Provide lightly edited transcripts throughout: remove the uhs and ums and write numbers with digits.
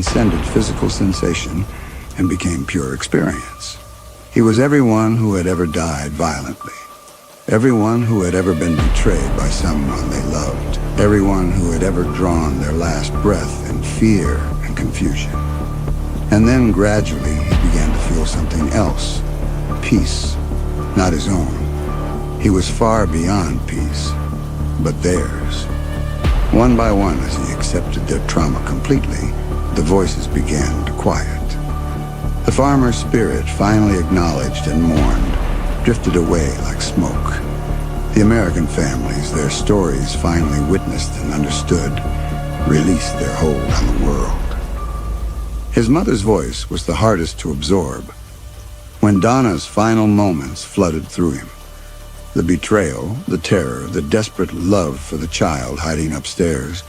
transcended physical sensation and became pure experience. He was everyone who had ever died violently, everyone who had ever been betrayed by someone they loved, everyone who had ever drawn their last breath in fear and confusion. And then gradually he began to feel something else, peace, not his own. He was far beyond peace, but theirs. One by one, as he accepted their trauma completely, the voices began to quiet. The farmer's spirit finally acknowledged and mourned, drifted away like smoke. The American families, their stories finally witnessed and understood, released their hold on the world. His mother's voice was the hardest to absorb. When Donna's final moments flooded through him, the betrayal, the terror, the desperate love for the child hiding upstairs,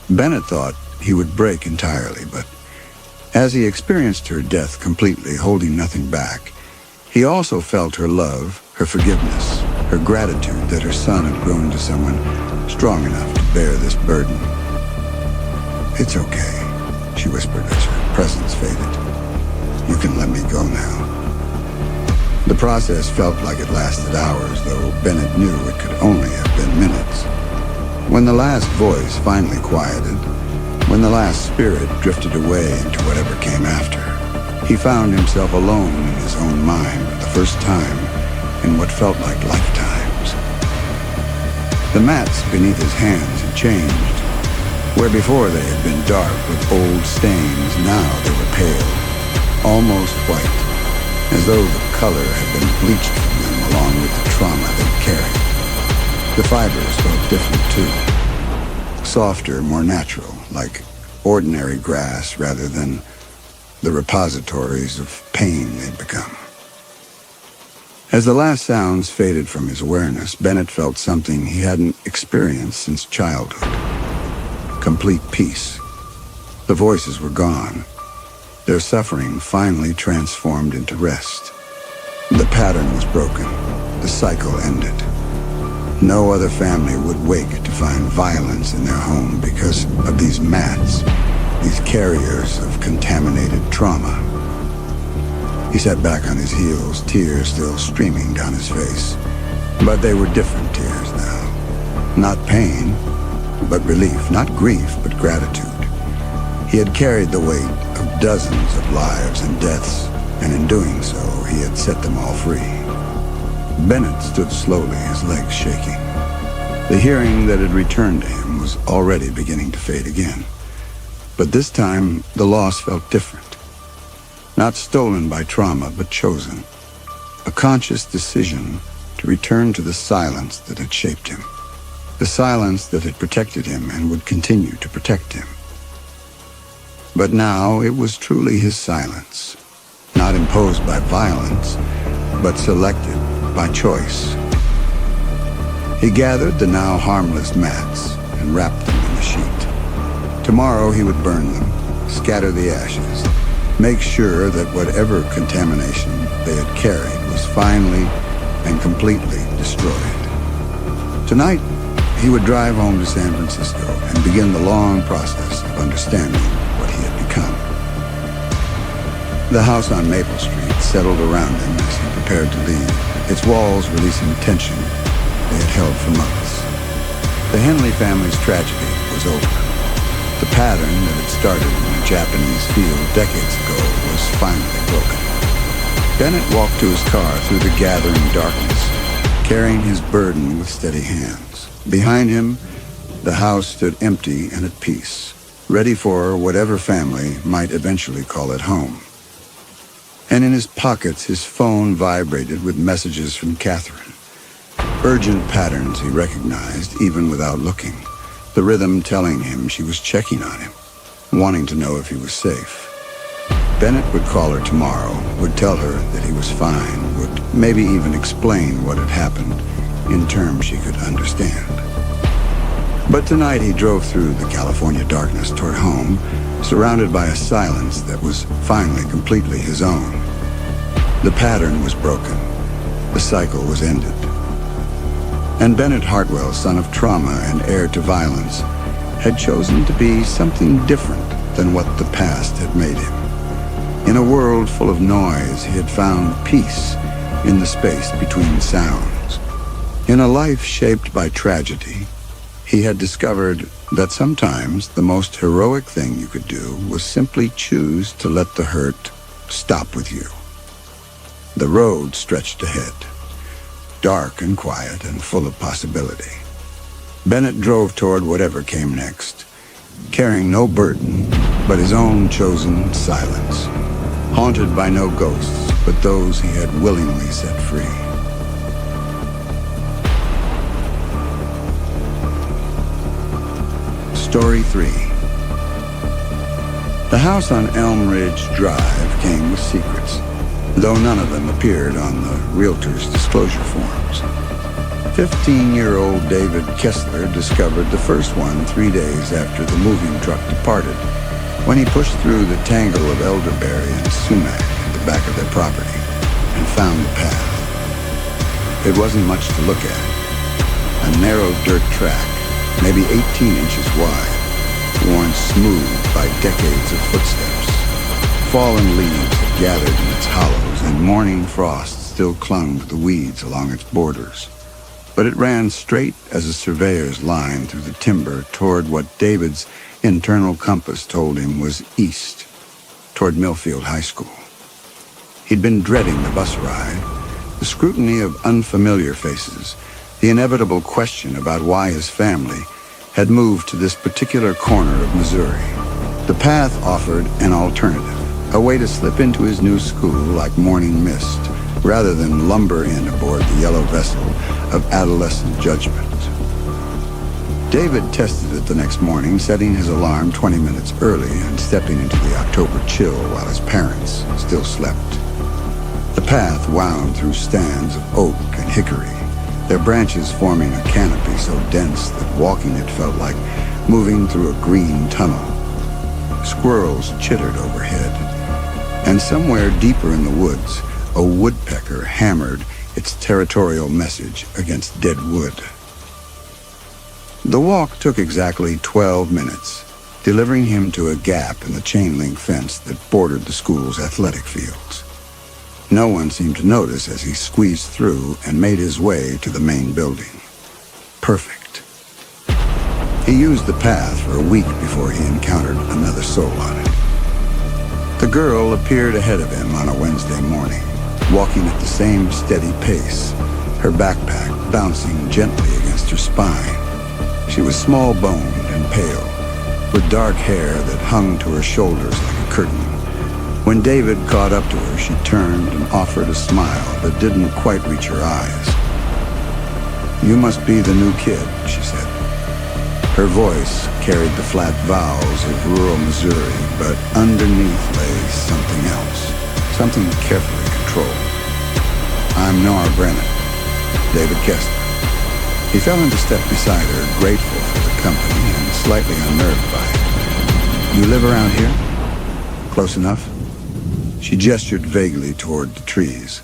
Bennett thought he would break entirely, but as he experienced her death completely, holding nothing back, he also felt her love, her forgiveness, her gratitude that her son had grown into someone strong enough to bear this burden. "It's okay," she whispered as her presence faded. "You can let me go now." The process felt like it lasted hours, though Bennett knew it could only have been minutes. When the last voice finally quieted, when the last spirit drifted away into whatever came after, he found himself alone in his own mind for the first time in what felt like lifetimes. The mats beneath his hands had changed. Where before they had been dark with old stains, now they were pale, almost white, as though the color had been bleached from them along with the trauma they'd carried. The fibers felt different too, softer, more natural, like ordinary grass rather than the repositories of pain they'd become. As the last sounds faded from his awareness, Bennett felt something he hadn't experienced since childhood. Complete peace. The voices were gone. Their suffering finally transformed into rest. The pattern was broken. The cycle ended. No other family would wake to find violence in their home because of these mats, these carriers of contaminated trauma. He sat back on his heels, tears still streaming down his face. But they were different tears now. Not pain, but relief. Not grief, but gratitude. He had carried the weight of dozens of lives and deaths, and in doing so, he had set them all free. Bennett stood slowly, his legs shaking. The hearing that had returned to him was already beginning to fade again. But this time, the loss felt different. Not stolen by trauma, but chosen. A conscious decision to return to the silence that had shaped him. The silence that had protected him and would continue to protect him. But now it was truly his silence, not imposed by violence, but selected by choice. He gathered the now harmless mats and wrapped them in the sheet. Tomorrow he would burn them, scatter the ashes, make sure that whatever contamination they had carried was finally and completely destroyed. Tonight, he would drive home to San Francisco and begin the long process of understanding what he had become. The house on Maple Street settled around him as he prepared to leave, its walls releasing tension they had held for months. The Henley family's tragedy was over. The pattern that had started in a Japanese field decades ago was finally broken. Bennett walked to his car through the gathering darkness, carrying his burden with steady hands. Behind him, the house stood empty and at peace, ready for whatever family might eventually call it home. And in his pockets, his phone vibrated with messages from Catherine. Urgent patterns he recognized even without looking. The rhythm telling him she was checking on him, wanting to know if he was safe. Bennett would call her tomorrow, would tell her that he was fine, would maybe even explain what had happened in terms she could understand. But tonight he drove through the California darkness toward home, surrounded by a silence that was finally completely his own. The pattern was broken. The cycle was ended. And Bennett Hartwell, son of trauma and heir to violence, had chosen to be something different than what the past had made him. In a world full of noise, he had found peace in the space between sounds. In a life shaped by tragedy, he had discovered that sometimes the most heroic thing you could do was simply choose to let the hurt stop with you. The road stretched ahead, dark and quiet and full of possibility. Bennett drove toward whatever came next, carrying no burden but his own chosen silence, haunted by no ghosts but those he had willingly set free. Story 3. The house on Elm Ridge Drive came with secrets, though none of them appeared on the realtor's disclosure forms. 15-year-old David Kessler discovered the first one 3 days after the moving truck departed, when he pushed through the tangle of elderberry and sumac at the back of their property and found the path. It wasn't much to look at. A narrow dirt track, maybe 18 inches wide, worn smooth by decades of footsteps. Fallen leaves had gathered in its hollows, and morning frost still clung to the weeds along its borders. But it ran straight as a surveyor's line through the timber toward what David's internal compass told him was east, toward Millfield High School. He'd been dreading the bus ride, the scrutiny of unfamiliar faces, the inevitable question about why his family had moved to this particular corner of Missouri. The path offered an alternative, a way to slip into his new school like morning mist, rather than lumber in aboard the yellow vessel of adolescent judgment. David tested it the next morning, setting his alarm 20 minutes early and stepping into the October chill while his parents still slept. The path wound through stands of oak and hickory, their branches forming a canopy so dense that walking it felt like moving through a green tunnel. Squirrels chittered overhead, and somewhere deeper in the woods, a woodpecker hammered its territorial message against dead wood. The walk took exactly 12 minutes, delivering him to a gap in the chain-link fence that bordered the school's athletic fields. No one seemed to notice as he squeezed through and made his way to the main building. Perfect. He used the path for a week before he encountered another soul on it. The girl appeared ahead of him on a Wednesday morning, walking at the same steady pace, her backpack bouncing gently against her spine. She was small-boned and pale, with dark hair that hung to her shoulders like a curtain. When David caught up to her, she turned and offered a smile that didn't quite reach her eyes. "You must be the new kid," she said. Her voice carried the flat vowels of rural Missouri, but underneath lay something else, something carefully controlled. "I'm Nora Brennan, David Kessler." He fell into step beside her, grateful for the company and slightly unnerved by it. "You live around here? Close enough?" She gestured vaguely toward the trees.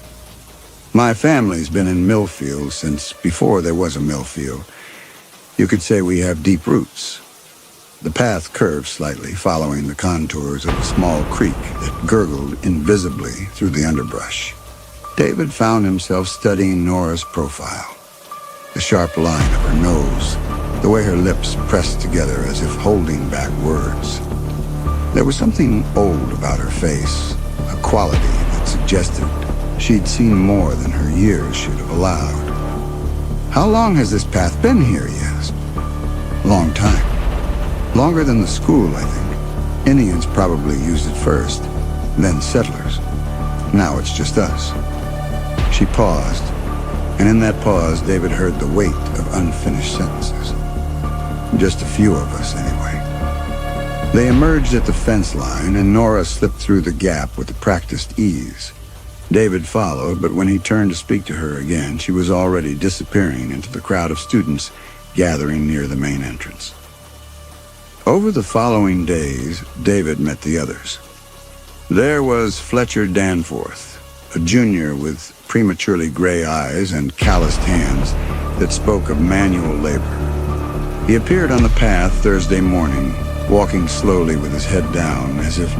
"My family's been in Millfield since before there was a Millfield. You could say we have deep roots." The path curved slightly, following the contours of a small creek that gurgled invisibly through the underbrush. David found himself studying Nora's profile. The sharp line of her nose, the way her lips pressed together as if holding back words. There was something old about her face, a quality that suggested she'd seen more than her years should have allowed. "How long has this path been here?" he asked. "Long time. Longer than the school, I think. Indians probably used it first, then settlers. Now it's just us." She paused, and in that pause, David heard the weight of unfinished sentences. "Just a few of us, anyway." They emerged at the fence line, and Nora slipped through the gap with practiced ease. David followed, but when he turned to speak to her again, she was already disappearing into the crowd of students gathering near the main entrance. Over the following days, David met the others. There was Fletcher Danforth, a junior with prematurely gray eyes and calloused hands that spoke of manual labor. He appeared on the path Thursday morning, walking slowly with his head down as if